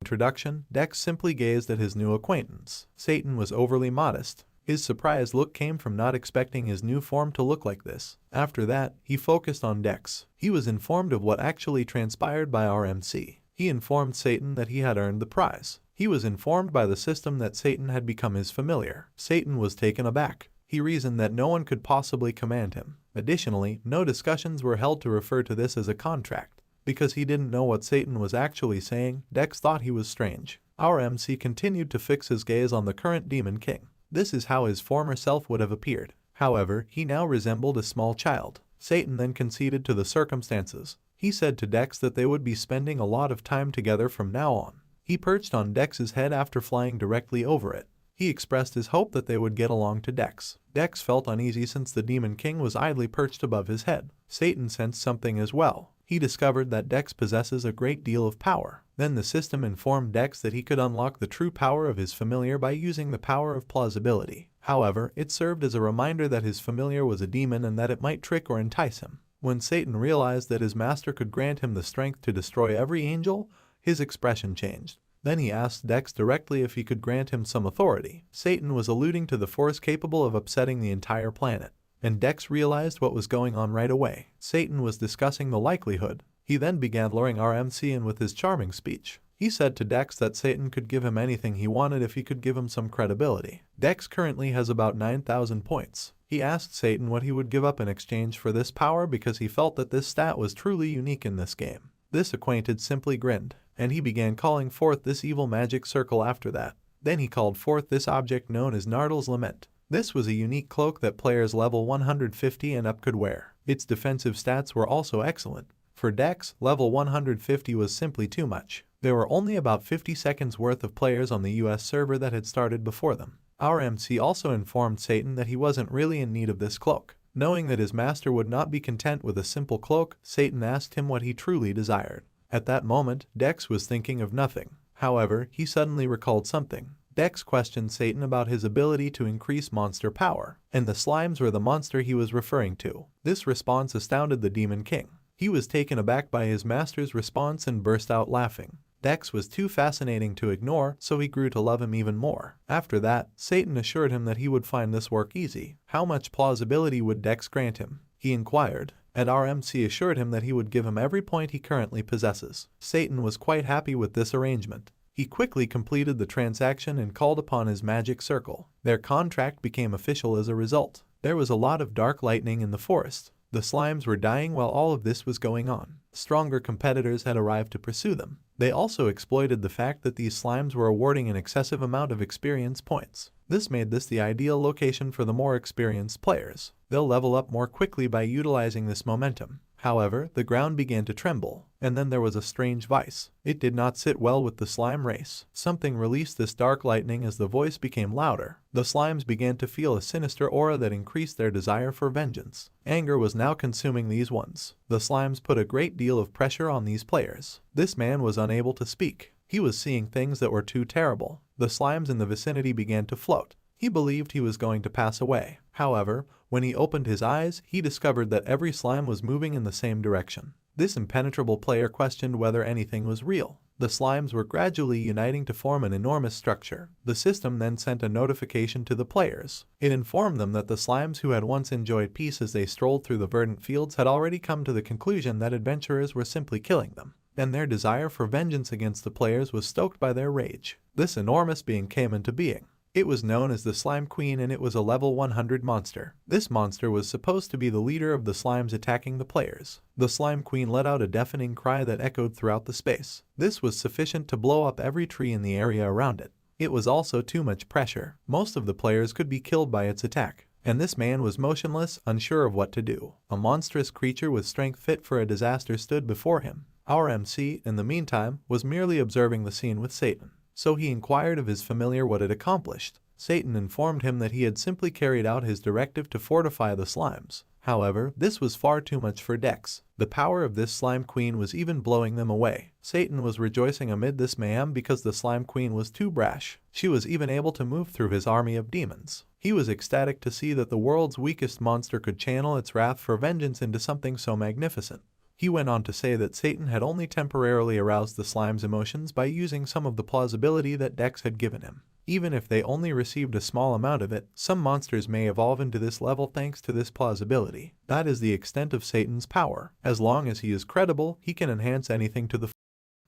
Introduction, Dex simply gazed at his new acquaintance. Satan was overly modest. His surprised look came from not expecting his new form to look like this. After that, he focused on Dex. He was informed of what actually transpired by RMC. He informed Satan that he had earned the prize. He was informed by the system that Satan had become his familiar. Satan was taken aback. He reasoned that no one could possibly command him. Additionally, no discussions were held to refer to this as a contract. Because he didn't know what Satan was actually saying, Dex thought he was strange. Our MC continued to fix his gaze on the current Demon King. This is how his former self would have appeared. However, he now resembled a small child. Satan then conceded to the circumstances. He said to Dex that they would be spending a lot of time together from now on. He perched on Dex's head after flying directly over it. He expressed his hope that they would get along to Dex. Dex felt uneasy since the Demon King was idly perched above his head. Satan sensed something as well. He discovered that Dex possesses a great deal of power. Then the system informed Dex that he could unlock the true power of his familiar by using the power of plausibility. However, it served as a reminder that his familiar was a demon and that it might trick or entice him. When Satan realized that his master could grant him the strength to destroy every angel, his expression changed. Then he asked Dex directly if he could grant him some authority. Satan was alluding to the force capable of upsetting the entire planet. And Dex realized what was going on right away. Satan was discussing the likelihood. He then began luring RMC in with his charming speech. He said to Dex that Satan could give him anything he wanted if he could give him some credibility. Dex currently has about 9,000 points. He asked Satan what he would give up in exchange for this power because he felt that this stat was truly unique in this game. This acquaintance simply grinned, and he began calling forth this evil magic circle after that. Then he called forth this object known as Nardal's Lament. This was a unique cloak that players level 150 and up could wear. Its defensive stats were also excellent. For Dex, level 150 was simply too much. There were only about 50 seconds worth of players on the US server that had started before them. Our MC also informed Satan that he wasn't really in need of this cloak. Knowing that his master would not be content with a simple cloak, Satan asked him what he truly desired. At that moment, Dex was thinking of nothing. However, he suddenly recalled something. Dex questioned Satan about his ability to increase monster power, and the slimes were the monster he was referring to. This response astounded the Demon King. He was taken aback by his master's response and burst out laughing. Dex was too fascinating to ignore, so he grew to love him even more. After that, Satan assured him that he would find this work easy. How much plausibility would Dex grant him? He inquired, and RMC assured him that he would give him every point he currently possesses. Satan was quite happy with this arrangement. He quickly completed the transaction and called upon his magic circle. Their contract became official as a result. There was a lot of dark lightning in the forest. The slimes were dying while all of this was going on. Stronger competitors had arrived to pursue them. They also exploited the fact that these slimes were awarding an excessive amount of experience points. This made this the ideal location for the more experienced players. They'll level up more quickly by utilizing this momentum. However, the ground began to tremble, and then there was a strange vice. It did not sit well with the slime race. Something released this dark lightning as the voice became louder. The slimes began to feel a sinister aura that increased their desire for vengeance. Anger was now consuming these ones. The slimes put a great deal of pressure on these players. This man was unable to speak. He was seeing things that were too terrible. The slimes in the vicinity began to float. He believed he was going to pass away. However, when he opened his eyes, he discovered that every slime was moving in the same direction. This impenetrable player questioned whether anything was real. The slimes were gradually uniting to form an enormous structure. The system then sent a notification to the players. It informed them that the slimes who had once enjoyed peace as they strolled through the verdant fields had already come to the conclusion that adventurers were simply killing them, and their desire for vengeance against the players was stoked by their rage. This enormous being came into being. It was known as the Slime Queen, and it was a level 100 monster. This monster was supposed to be the leader of the slimes attacking the players. The Slime Queen let out a deafening cry that echoed throughout the space. This was sufficient to blow up every tree in the area around it. It was also too much pressure. Most of the players could be killed by its attack, and this man was motionless, unsure of what to do. A monstrous creature with strength fit for a disaster stood before him. Our MC, in the meantime, was merely observing the scene with Satan. So he inquired of his familiar what it accomplished. Satan informed him that he had simply carried out his directive to fortify the slimes. However, this was far too much for Dex. The power of this Slime Queen was even blowing them away. Satan was rejoicing amid this mayhem because the Slime Queen was too brash. She was even able to move through his army of demons. He was ecstatic to see that the world's weakest monster could channel its wrath for vengeance into something so magnificent. He went on to say that Satan had only temporarily aroused the slime's emotions by using some of the plausibility that Dex had given him. Even if they only received a small amount of it, some monsters may evolve into this level thanks to this plausibility. That is the extent of Satan's power. As long as he is credible, he can enhance anything to the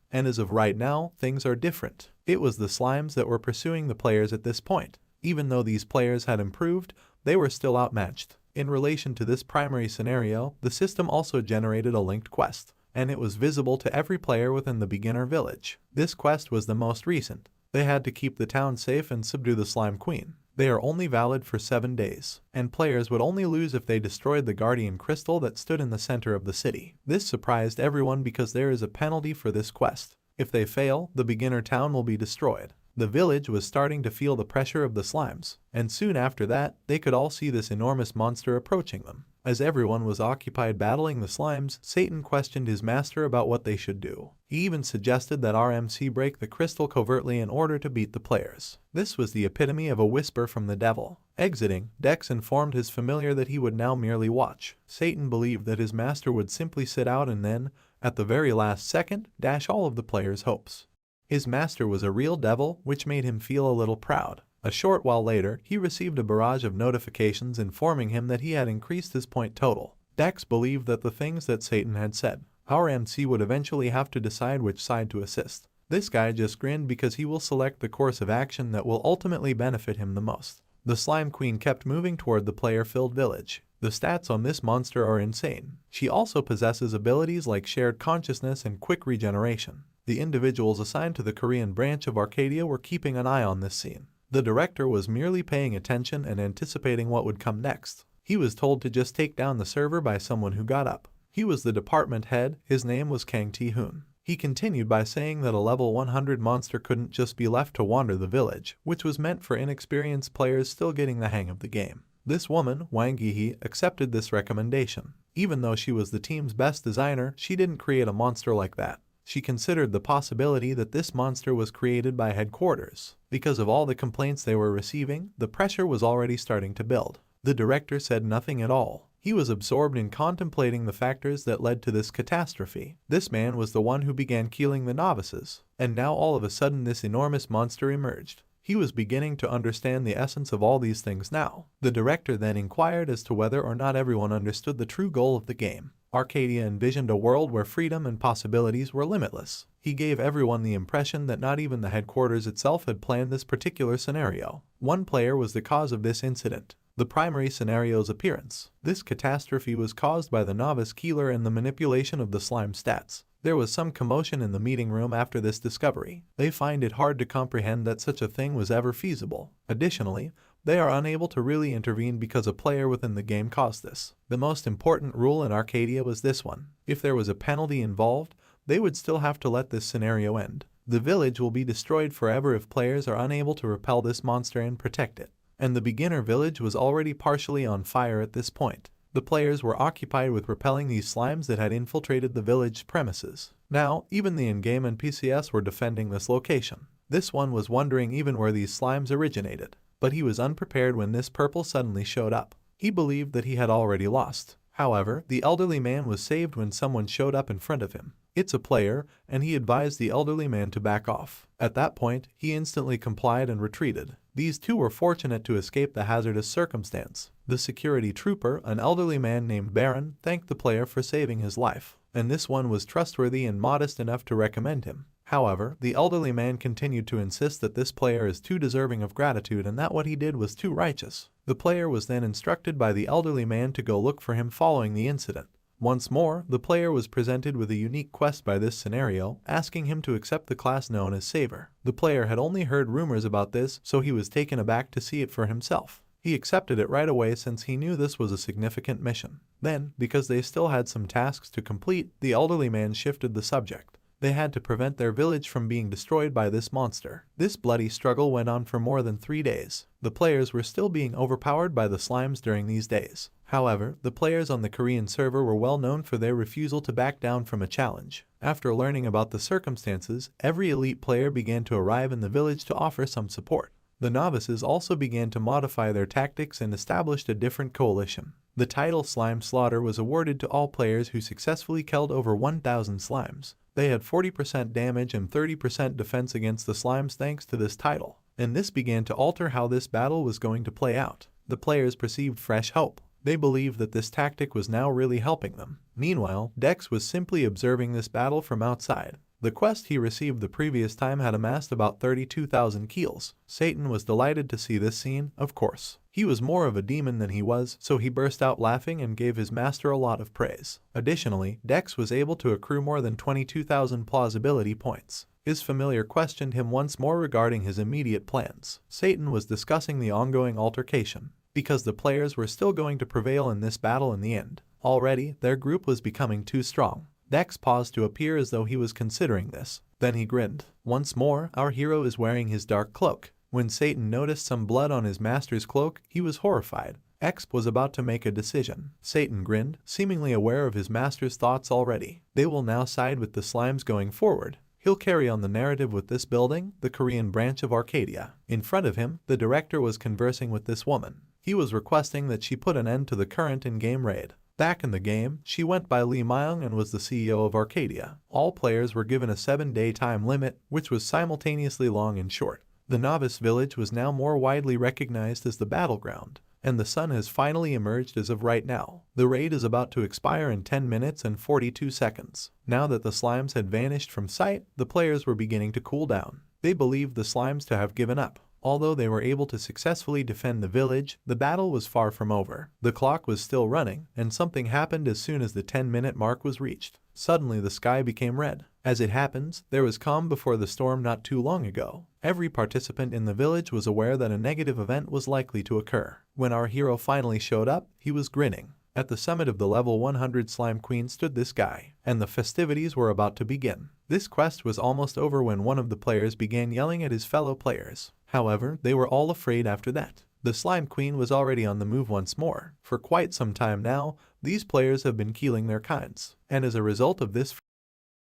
and as of right now, things are different. It was the slimes that were pursuing the players at this point. Even though these players had improved, they were still outmatched. In relation to this primary scenario, the system also generated a linked quest, and it was visible to every player within the beginner village. This quest was the most recent. They had to keep the town safe and subdue the slime queen. They are only valid for 7 days, and players would only lose if they destroyed the guardian crystal that stood in the center of the city. This surprised everyone because there is a penalty for this quest. If they fail, the beginner town will be destroyed. The village was starting to feel the pressure of the slimes, and soon after that, they could all see this enormous monster approaching them. As everyone was occupied battling the slimes, Satan questioned his master about what they should do. He even suggested that RMC break the crystal covertly in order to beat the players. This was the epitome of a whisper from the devil. Exiting, Dex informed his familiar that he would now merely watch. Satan believed that his master would simply sit out and then, at the very last second, dash all of the players' hopes. His master was a real devil, which made him feel a little proud. A short while later, he received a barrage of notifications informing him that he had increased his point total. Dex believed that the things that Satan had said, our MC would eventually have to decide which side to assist. This guy just grinned because he will select the course of action that will ultimately benefit him the most. The slime queen kept moving toward the player-filled village. The stats on this monster are insane. She also possesses abilities like shared consciousness and quick regeneration. The individuals assigned to the Korean branch of Arcadia were keeping an eye on this scene. The director was merely paying attention and anticipating what would come next. He was told to just take down the server by someone who got up. He was the department head. His name was Kang Ti-hoon. He continued by saying that a level 100 monster couldn't just be left to wander the village, which was meant for inexperienced players still getting the hang of the game. This woman, Wang Yihe, accepted this recommendation. Even though she was the team's best designer, she didn't create a monster like that. She considered the possibility that this monster was created by headquarters. Because of all the complaints they were receiving, the pressure was already starting to build. The director said nothing at all. He was absorbed in contemplating the factors that led to this catastrophe. This man was the one who began killing the novices, and now all of a sudden this enormous monster emerged. He was beginning to understand the essence of all these things now. The director then inquired as to whether or not everyone understood the true goal of the game. Arcadia envisioned a world where freedom and possibilities were limitless. He gave everyone the impression that not even the headquarters itself had planned this particular scenario. One player was the cause of this incident. The primary scenario's appearance. This catastrophe was caused by the novice killer and the manipulation of the slime stats. There was some commotion in the meeting room after this discovery. They find it hard to comprehend that such a thing was ever feasible. Additionally, they are unable to really intervene because a player within the game caused this. The most important rule in Arcadia was this one. If there was a penalty involved, they would still have to let this scenario end. The village will be destroyed forever if players are unable to repel this monster and protect it. And the beginner village was already partially on fire at this point. The players were occupied with repelling these slimes that had infiltrated the village premises. Now, even the in-game NPCs were defending this location. This one was wondering even where these slimes originated. But he was unprepared when this purple suddenly showed up. He believed that he had already lost. However, the elderly man was saved when someone showed up in front of him. It's a player, and he advised the elderly man to back off. At that point, he instantly complied and retreated. These two were fortunate to escape the hazardous circumstance. The security trooper, an elderly man named Baron, thanked the player for saving his life, and this one was trustworthy and modest enough to recommend him. However, the elderly man continued to insist that this player is too deserving of gratitude and that what he did was too righteous. The player was then instructed by the elderly man to go look for him following the incident. Once more, the player was presented with a unique quest by this scenario, asking him to accept the class known as Saver. The player had only heard rumors about this, so he was taken aback to see it for himself. He accepted it right away since he knew this was a significant mission. Then, because they still had some tasks to complete, the elderly man shifted the subject. They had to prevent their village from being destroyed by this monster. This bloody struggle went on for more than 3 days. The players were still being overpowered by the slimes during these days. However, the players on the Korean server were well known for their refusal to back down from a challenge. After learning about the circumstances, every elite player began to arrive in the village to offer some support. The novices also began to modify their tactics and established a different coalition. The title Slime Slaughter was awarded to all players who successfully killed over 1,000 slimes. They had 40% damage and 30% defense against the slimes thanks to this title, and this began to alter how this battle was going to play out. The players perceived fresh hope. They believed that this tactic was now really helping them. Meanwhile, Dex was simply observing this battle from outside. The quest he received the previous time had amassed about 32,000 kills. Satan was delighted to see this scene, of course. He was more of a demon than he was, so he burst out laughing and gave his master a lot of praise. Additionally, Dex was able to accrue more than 22,000 plausibility points. His familiar questioned him once more regarding his immediate plans. Satan was discussing the ongoing altercation, because the players were still going to prevail in this battle in the end. Already, their group was becoming too strong. Dex paused to appear as though he was considering this. Then he grinned. Once more, our hero is wearing his dark cloak. When Satan noticed some blood on his master's cloak, he was horrified. X was about to make a decision. Satan grinned, seemingly aware of his master's thoughts already. They will now side with the slimes going forward. He'll carry on the narrative with this building, the Korean branch of Arcadia. In front of him, the director was conversing with this woman. He was requesting that she put an end to the current in-game raid. Back in the game, she went by Lee Myung and was the CEO of Arcadia. All players were given a 7-day time limit, which was simultaneously long and short. The novice village was now more widely recognized as the battleground, and the sun has finally emerged as of right now. The raid is about to expire in 10 minutes and 42 seconds. Now that the slimes had vanished from sight, the players were beginning to cool down. They believed the slimes to have given up. Although they were able to successfully defend the village, the battle was far from over. The clock was still running, and something happened as soon as the 10-minute mark was reached. Suddenly the sky became red. As it happens, there was calm before the storm not too long ago. Every participant in the village was aware that a negative event was likely to occur. When our hero finally showed up, he was grinning. At the summit of the level 100 Slime Queen stood this guy, and the festivities were about to begin. This quest was almost over when one of the players began yelling at his fellow players. However, they were all afraid after that. The Slime Queen was already on the move once more. For quite some time now, these players have been killing their kinds, and as a result of this,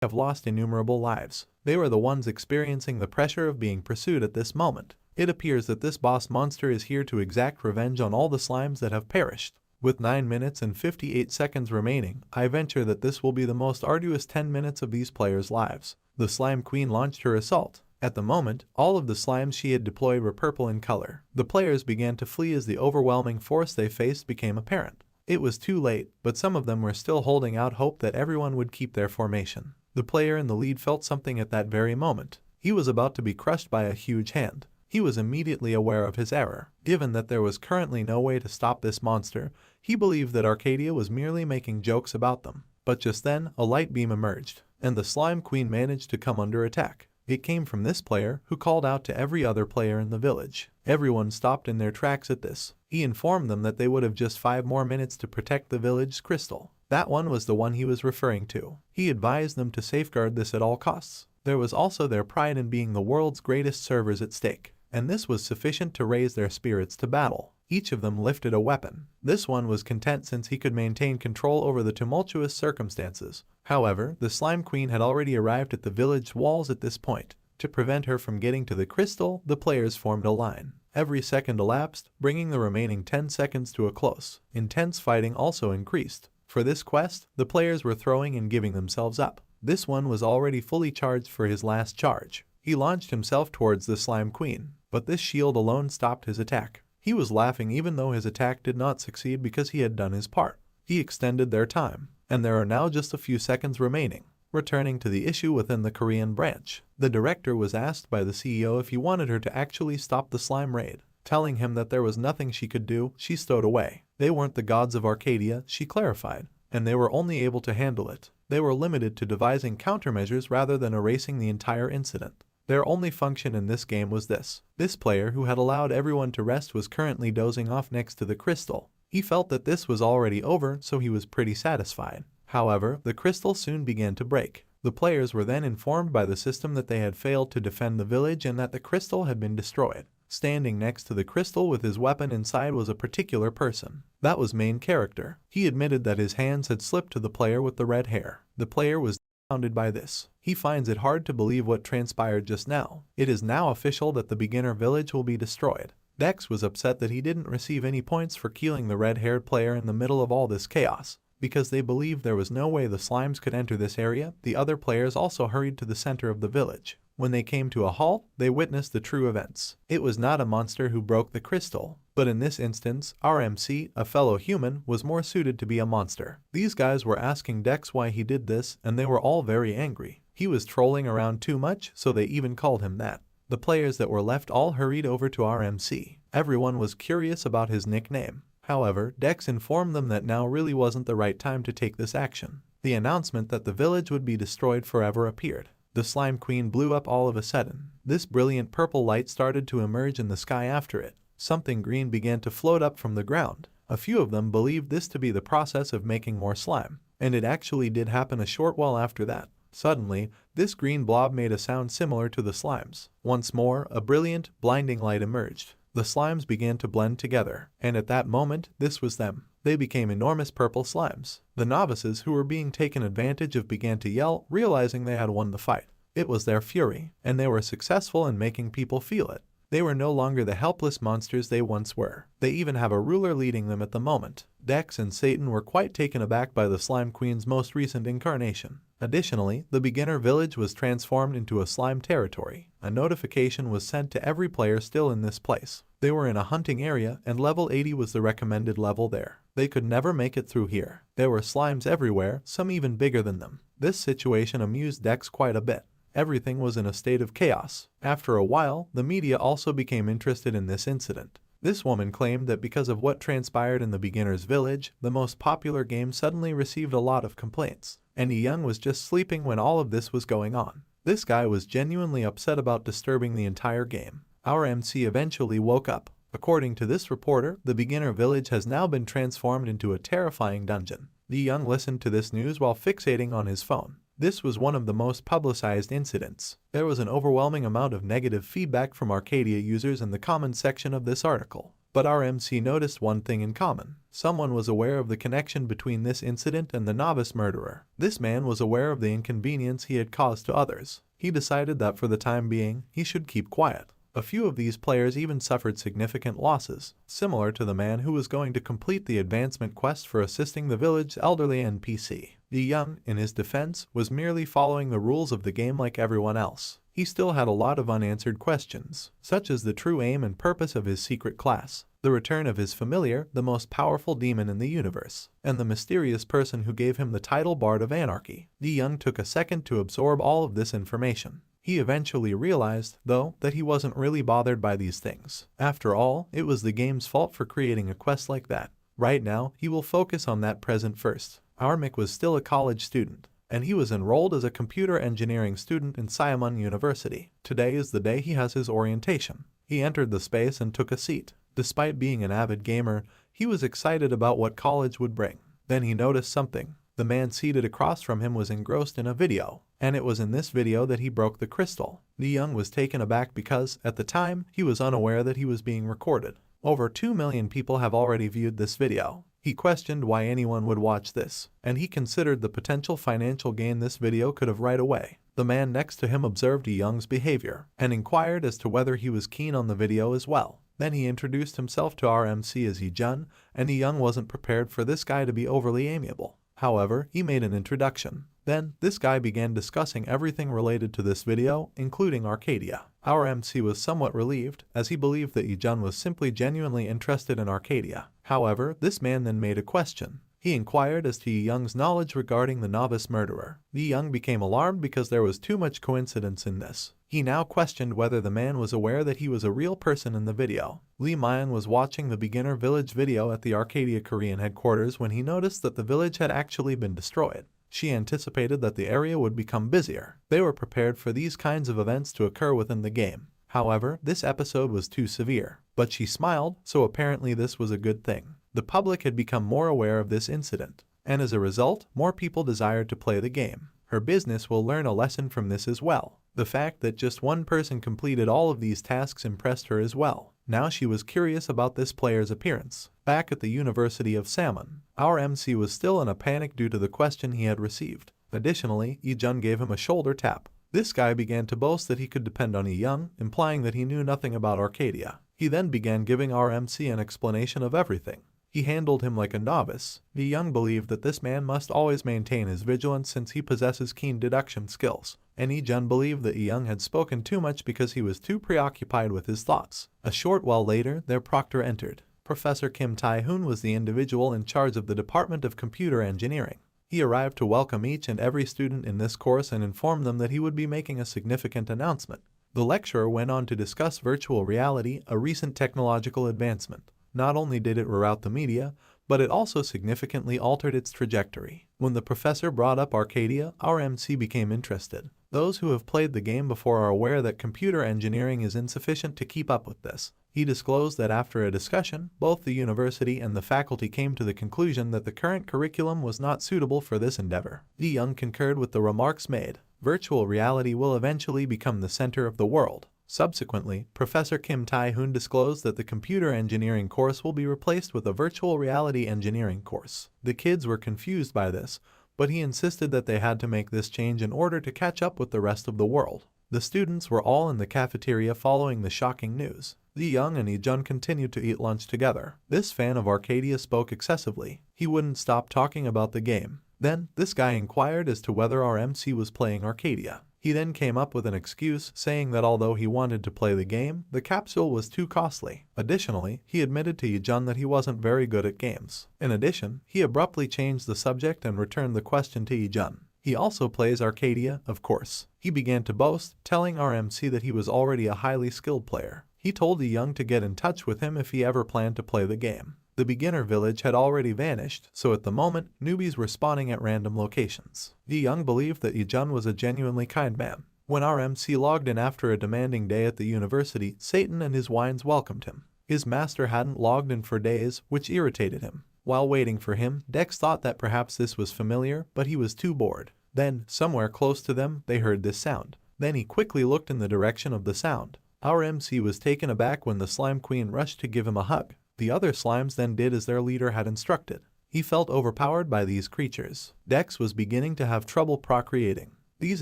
have lost innumerable lives. They were the ones experiencing the pressure of being pursued at this moment. It appears that this boss monster is here to exact revenge on all the slimes that have perished. With 9 minutes and 58 seconds remaining, I venture that this will be the most arduous 10 minutes of these players' lives. The Slime Queen launched her assault. At the moment, all of the slimes she had deployed were purple in color. The players began to flee as the overwhelming force they faced became apparent. It was too late, but some of them were still holding out hope that everyone would keep their formation. The player in the lead felt something at that very moment. He was about to be crushed by a huge hand. He was immediately aware of his error. Given that there was currently no way to stop this monster, he believed that Arcadia was merely making jokes about them. But just then, a light beam emerged, and the Slime Queen managed to come under attack. It came from this player, who called out to every other player in the village. Everyone stopped in their tracks at this. He informed them that they would have just 5 more minutes to protect the village's crystal. That one was the one he was referring to. He advised them to safeguard this at all costs. There was also their pride in being the world's greatest servers at stake, and this was sufficient to raise their spirits to battle. Each of them lifted a weapon. This one was content since he could maintain control over the tumultuous circumstances. However, the Slime Queen had already arrived at the village walls at this point. To prevent her from getting to the crystal, the players formed a line. Every second elapsed, bringing the remaining 10 seconds to a close. Intense fighting also increased. For this quest, the players were throwing and giving themselves up. This one was already fully charged for his last charge. He launched himself towards the Slime Queen, but this shield alone stopped his attack. He was laughing even though his attack did not succeed because he had done his part. He extended their time, and there are now just a few seconds remaining. Returning to the issue within the Korean branch, the director was asked by the CEO if he wanted her to actually stop the slime raid. Telling him that there was nothing she could do, she stowed away. They weren't the gods of Arcadia, she clarified, and they were only able to handle it. They were limited to devising countermeasures rather than erasing the entire incident. Their only function in this game was this. This player who had allowed everyone to rest was currently dozing off next to the crystal. He felt that this was already over, so he was pretty satisfied. However, the crystal soon began to break. The players were then informed by the system that they had failed to defend the village and that the crystal had been destroyed. Standing next to the crystal with his weapon inside was a particular person. That was main character. He admitted that his hands had slipped to the player with the red hair. The player was dumbfounded by this. He finds it hard to believe what transpired just now. It is now official that the beginner village will be destroyed. Dex was upset that he didn't receive any points for killing the red-haired player in the middle of all this chaos. Because they believed there was no way the slimes could enter this area, the other players also hurried to the center of the village. When they came to a halt, they witnessed the true events. It was not a monster who broke the crystal, but in this instance, our MC, a fellow human, was more suited to be a monster. These guys were asking Dex why he did this, and they were all very angry. He was trolling around too much, so they even called him that. The players that were left all hurried over to our MC. Everyone was curious about his nickname. However, Dex informed them that now really wasn't the right time to take this action. The announcement that the village would be destroyed forever appeared. The slime queen blew up all of a sudden. This brilliant purple light started to emerge in the sky after it. Something green began to float up from the ground. A few of them believed this to be the process of making more slime, and it actually did happen a short while after that. Suddenly, this green blob made a sound similar to the slimes. Once more, a brilliant, blinding light emerged. The slimes began to blend together, and at that moment, this was them. They became enormous purple slimes. The novices who were being taken advantage of began to yell, realizing they had won the fight. It was their fury, and they were successful in making people feel it. They were no longer the helpless monsters they once were. They even have a ruler leading them at the moment. Dex and Satan were quite taken aback by the Slime Queen's most recent incarnation. Additionally, the beginner village was transformed into a slime territory. A notification was sent to every player still in this place. They were in a hunting area, and level 80 was the recommended level there. They could never make it through here. There were slimes everywhere, some even bigger than them. This situation amused Dex quite a bit. Everything was in a state of chaos. After a while, the media also became interested in this incident. This woman claimed that because of what transpired in the beginner's village, the most popular game suddenly received a lot of complaints. And Young was just sleeping when all of this was going on. This guy was genuinely upset about disturbing the entire game. Our MC eventually woke up. According to this reporter, the beginner village has now been transformed into a terrifying dungeon. The Young listened to this news while fixating on his phone. This was one of the most publicized incidents. There was an overwhelming amount of negative feedback from Arcadia users in the comments section of this article. But our MC noticed one thing in common. Someone was aware of the connection between this incident and the novice murderer. This man was aware of the inconvenience he had caused to others. He decided that for the time being, he should keep quiet. A few of these players even suffered significant losses, similar to the man who was going to complete the advancement quest for assisting the village's elderly NPC. The Young, in his defense, was merely following the rules of the game like everyone else. He still had a lot of unanswered questions, such as the true aim and purpose of his secret class, the return of his familiar, the most powerful demon in the universe, and the mysterious person who gave him the title Bard of Anarchy. The Young took a second to absorb all of this information. He eventually realized, though, that he wasn't really bothered by these things. After all, it was the game's fault for creating a quest like that. Right now, he will focus on that present first. Armik was still a college student, and he was enrolled as a computer engineering student in Siamon University. Today is the day he has his orientation. He entered the space and took a seat. Despite being an avid gamer, he was excited about what college would bring. Then he noticed something. The man seated across from him was engrossed in a video, and it was in this video that he broke the crystal. The Young was taken aback because, at the time, he was unaware that he was being recorded. Over 2 million people have already viewed this video. He questioned why anyone would watch this, and he considered the potential financial gain this video could have right away. The man next to him observed Young's behavior, and inquired as to whether he was keen on the video as well. Then he introduced himself to our MC as Ajin, and Young wasn't prepared for this guy to be overly amiable. However, he made an introduction. Then, this guy began discussing everything related to this video, including Arcadia. Our MC was somewhat relieved, as he believed that Ajin was simply genuinely interested in Arcadia. However, this man then made a question. He inquired as to Young's knowledge regarding the novice murderer. Young became alarmed because there was too much coincidence in this. He now questioned whether the man was aware that he was a real person in the video. Lee Mayan was watching the beginner village video at the Arcadia Korean headquarters when he noticed that the village had actually been destroyed. She anticipated that the area would become busier. They were prepared for these kinds of events to occur within the game. However, this episode was too severe. But she smiled, so apparently this was a good thing. The public had become more aware of this incident, and as a result, more people desired to play the game. Her business will learn a lesson from this as well. The fact that just one person completed all of these tasks impressed her as well. Now she was curious about this player's appearance. Back at the University of Salmon, our MC was still in a panic due to the question he had received. Additionally, Ajin gave him a shoulder tap. This guy began to boast that he could depend on Young, implying that he knew nothing about Arcadia. He then began giving our MC an explanation of everything. He handled him like a novice. Young believed that this man must always maintain his vigilance since he possesses keen deduction skills, and Jun believed that Young had spoken too much because he was too preoccupied with his thoughts. A short while later, their proctor entered. Professor Kim Tai-hoon was the individual in charge of the Department of Computer Engineering. He arrived to welcome each and every student in this course and inform them that he would be making a significant announcement. The lecturer went on to discuss virtual reality, a recent technological advancement. Not only did it reroute the media, but it also significantly altered its trajectory. When the professor brought up Arcadia, our MC became interested. Those who have played the game before are aware that computer engineering is insufficient to keep up with this. He disclosed that after a discussion, both the university and the faculty came to the conclusion that the current curriculum was not suitable for this endeavor. Young concurred with the remarks made. Virtual reality will eventually become the center of the world. Subsequently, Professor Kim Tai-hoon disclosed that the computer engineering course will be replaced with a virtual reality engineering course. The kids were confused by this, but he insisted that they had to make this change in order to catch up with the rest of the world. The students were all in the cafeteria following the shocking news. Young and Jun continued to eat lunch together. This fan of Arcadia spoke excessively. He wouldn't stop talking about the game. Then, this guy inquired as to whether our MC was playing Arcadia. He then came up with an excuse, saying that although he wanted to play the game, the capsule was too costly. Additionally, he admitted to Jun that he wasn't very good at games. In addition, he abruptly changed the subject and returned the question to Jun. He also plays Arcadia, of course. He began to boast, telling our MC that he was already a highly skilled player. He told Young to get in touch with him if he ever planned to play the game. The beginner village had already vanished, so at the moment, newbies were spawning at random locations. Young believed that Jun was a genuinely kind man. When our MC logged in after a demanding day at the university, Satan and his wines welcomed him. His master hadn't logged in for days, which irritated him. While waiting for him, Dex thought that perhaps this was familiar, but he was too bored. Then, somewhere close to them, they heard this sound. Then he quickly looked in the direction of the sound. Our MC was taken aback when the Slime Queen rushed to give him a hug. The other slimes then did as their leader had instructed. He felt overpowered by these creatures. Dex was beginning to have trouble procreating. These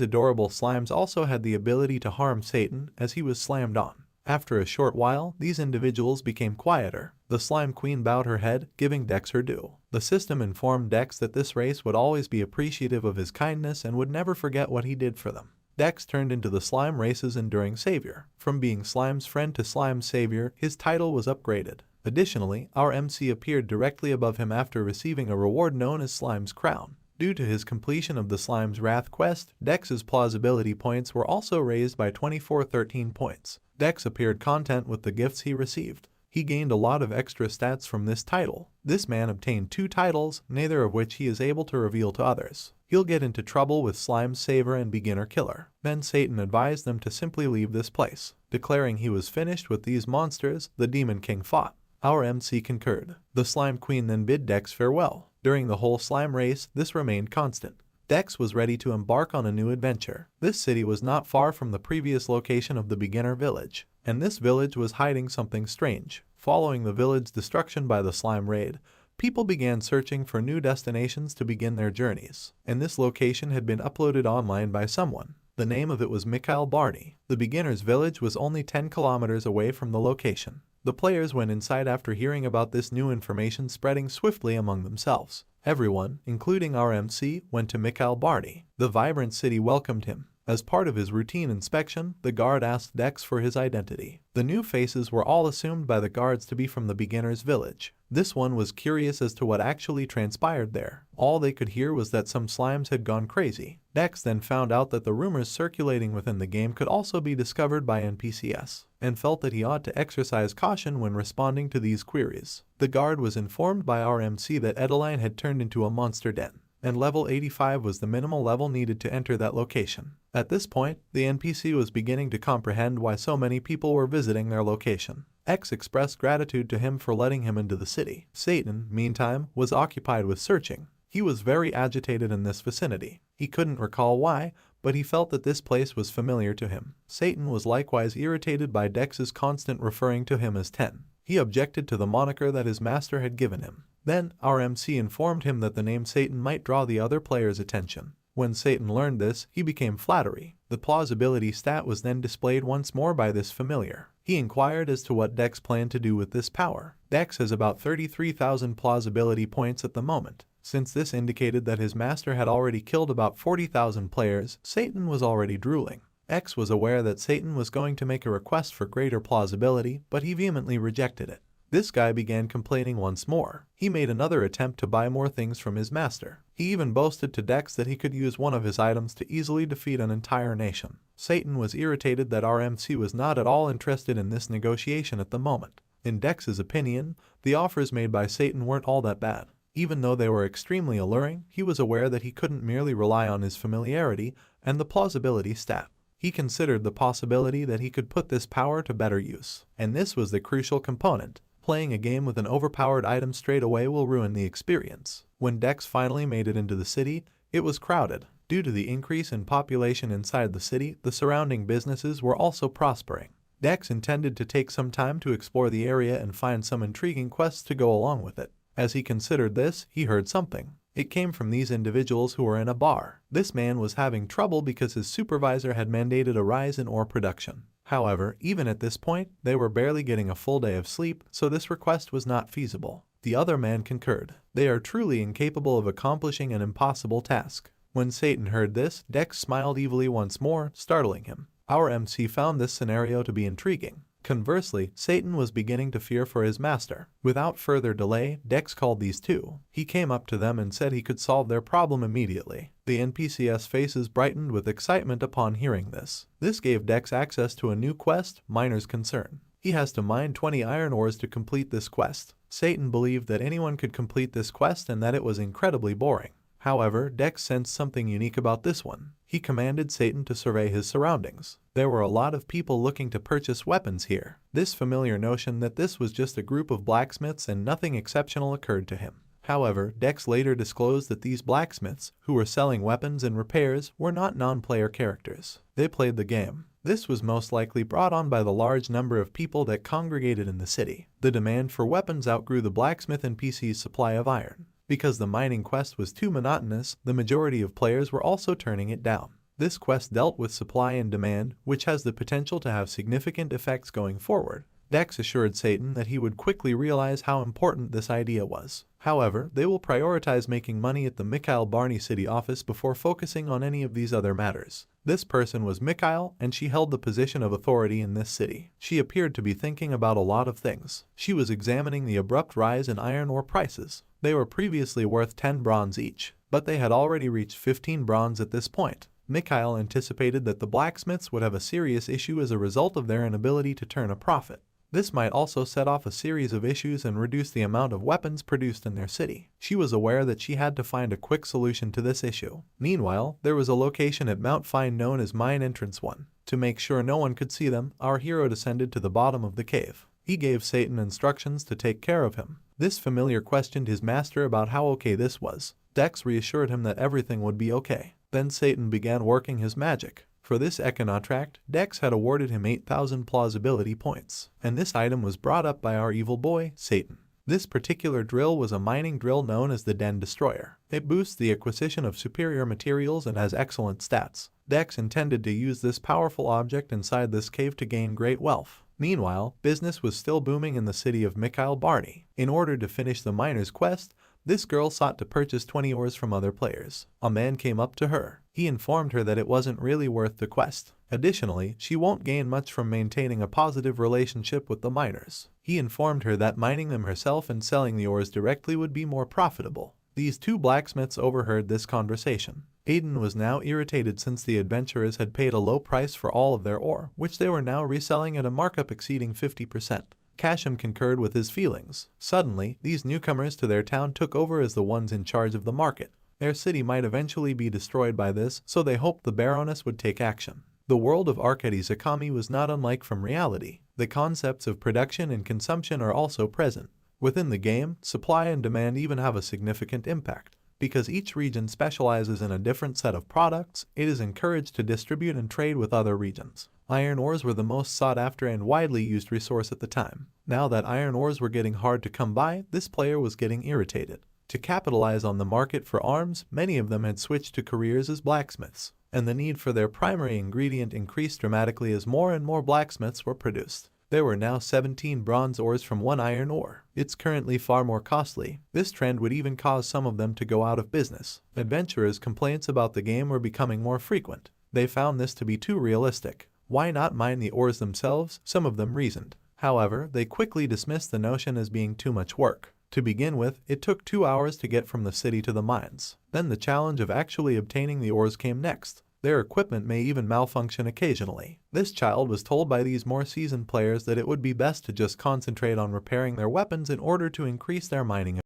adorable slimes also had the ability to harm Satan as he was slammed on. After a short while, these individuals became quieter. The Slime Queen bowed her head, giving Dex her due. The system informed Dex that this race would always be appreciative of his kindness and would never forget what he did for them. Dex turned into the Slime race's enduring savior. From being Slime's friend to Slime's savior, his title was upgraded. Additionally, our MC appeared directly above him after receiving a reward known as Slime's Crown. Due to his completion of the Slime's Wrath quest, Dex's plausibility points were also raised by 2413 points. Dex appeared content with the gifts he received. He gained a lot of extra stats from this title. This man obtained 2 titles, neither of which he is able to reveal to others. He'll get into trouble with Slime's Saver and Beginner Killer. Then Satan advised them to simply leave this place. Declaring he was finished with these monsters, the Demon King fought. Our MC concurred. The Slime Queen then bid Dex farewell. During the whole slime race, this remained constant. Dex was ready to embark on a new adventure. This city was not far from the previous location of the beginner village, and this village was hiding something strange. Following the village destruction by the slime raid, people began searching for new destinations to begin their journeys, and this location had been uploaded online by someone. The name of it was Mikhail Barney. The beginner's village was only 10 kilometers away from the location. The players went inside after hearing about this new information spreading swiftly among themselves. Everyone, including our MC, went to Mikhail Barney. The vibrant city welcomed him. As part of his routine inspection, the guard asked Dex for his identity. The new faces were all assumed by the guards to be from the beginner's village. This one was curious as to what actually transpired there. All they could hear was that some slimes had gone crazy. Dex then found out that the rumors circulating within the game could also be discovered by NPCs, and felt that he ought to exercise caution when responding to these queries. The guard was informed by our MC that Edeline had turned into a monster den, and level 85 was the minimal level needed to enter that location. At this point, the NPC was beginning to comprehend why so many people were visiting their location. X expressed gratitude to him for letting him into the city. Satan, meantime, was occupied with searching. He was very agitated in this vicinity. He couldn't recall why, but he felt that this place was familiar to him. Satan was likewise irritated by Dex's constant referring to him as 10. He objected to the moniker that his master had given him. Then, our MC informed him that the name Satan might draw the other players' attention. When Satan learned this, he became flattery. The plausibility stat was then displayed once more by this familiar. He inquired as to what Dex planned to do with this power. Dex has about 33,000 plausibility points at the moment. Since this indicated that his master had already killed about 40,000 players, Satan was already drooling. X was aware that Satan was going to make a request for greater plausibility, but he vehemently rejected it. This guy began complaining once more. He made another attempt to buy more things from his master. He even boasted to Dex that he could use one of his items to easily defeat an entire nation. Satan was irritated that RMC was not at all interested in this negotiation at the moment. In Dex's opinion, the offers made by Satan weren't all that bad. Even though they were extremely alluring, he was aware that he couldn't merely rely on his familiarity and the plausibility stat. He considered the possibility that he could put this power to better use. And this was the crucial component. Playing a game with an overpowered item straight away will ruin the experience. When Dex finally made it into the city, it was crowded. Due to the increase in population inside the city, the surrounding businesses were also prospering. Dex intended to take some time to explore the area and find some intriguing quests to go along with it. As he considered this, he heard something. It came from these individuals who were in a bar. This man was having trouble because his supervisor had mandated a rise in ore production. However, even at this point, they were barely getting a full day of sleep, so this request was not feasible. The other man concurred. They are truly incapable of accomplishing an impossible task. When Satan heard this, Dex smiled evilly once more, startling him. Our MC found this scenario to be intriguing. Conversely, Satan was beginning to fear for his master. Without further delay, Dex called these two. He came up to them and said he could solve their problem immediately. The NPC's faces brightened with excitement upon hearing this. This gave Dex access to a new quest, Miner's Concern. He has to mine 20 iron ores to complete this quest. Satan believed that anyone could complete this quest and that it was incredibly boring. However, Dex sensed something unique about this one. He commanded Satan to survey his surroundings. There were a lot of people looking to purchase weapons here. This familiar notion that this was just a group of blacksmiths and nothing exceptional occurred to him. However, Dex later disclosed that these blacksmiths, who were selling weapons and repairs, were not non-player characters. They played the game. This was most likely brought on by the large number of people that congregated in the city. The demand for weapons outgrew the blacksmith NPC's supply of iron. Because the mining quest was too monotonous, the majority of players were also turning it down. This quest dealt with supply and demand, which has the potential to have significant effects going forward. Dex assured Satan that he would quickly realize how important this idea was. However, they will prioritize making money at the Mikhail Barney city office before focusing on any of these other matters. This person was Mikhail, and she held the position of authority in this city. She appeared to be thinking about a lot of things. She was examining the abrupt rise in iron ore prices. They were previously worth 10 bronze each, but they had already reached 15 bronze at this point. Mikhail anticipated that the blacksmiths would have a serious issue as a result of their inability to turn a profit. This might also set off a series of issues and reduce the amount of weapons produced in their city. She was aware that she had to find a quick solution to this issue. Meanwhile, there was a location at Mount Fine known as Mine Entrance 1. To make sure no one could see them, our hero descended to the bottom of the cave. He gave Satan instructions to take care of him. This familiar questioned his master about how okay this was. Dex reassured him that everything would be okay. Then Satan began working his magic. For this econotract, Dex had awarded him 8,000 plausibility points, and this item was brought up by our evil boy, Satan. This particular drill was a mining drill known as the Den Destroyer. It boosts the acquisition of superior materials and has excellent stats. Dex intended to use this powerful object inside this cave to gain great wealth. Meanwhile, business was still booming in the city of Mikhail Barney. In order to finish the miner's quest, this girl sought to purchase 20 ores from other players. A man came up to her. He informed her that it wasn't really worth the quest. Additionally, she won't gain much from maintaining a positive relationship with the miners. He informed her that mining them herself and selling the ores directly would be more profitable. These two blacksmiths overheard this conversation. Ajin was now irritated since the adventurers had paid a low price for all of their ore, which they were now reselling at a markup exceeding 50%. Kashim concurred with his feelings. Suddenly, these newcomers to their town took over as the ones in charge of the market. Their city might eventually be destroyed by this, so they hoped the Baroness would take action. The world of Arcadia's economy was not unlike from reality. The concepts of production and consumption are also present. Within the game, supply and demand even have a significant impact. Because each region specializes in a different set of products, it is encouraged to distribute and trade with other regions. Iron ores were the most sought after and widely used resource at the time. Now that iron ores were getting hard to come by, this player was getting irritated. To capitalize on the market for arms, many of them had switched to careers as blacksmiths, and the need for their primary ingredient increased dramatically as more and more blacksmiths were produced. There were now 17 bronze ores from one iron ore. It's currently far more costly. This trend would even cause some of them to go out of business. Adventurers' complaints about the game were becoming more frequent. They found this to be too realistic. Why not mine the ores themselves? Some of them reasoned. However, they quickly dismissed the notion as being too much work. To begin with, it took 2 hours to get from the city to the mines. Then the challenge of actually obtaining the ores came next. Their equipment may even malfunction occasionally. This child was told by these more seasoned players that it would be best to just concentrate on repairing their weapons in order to increase their mining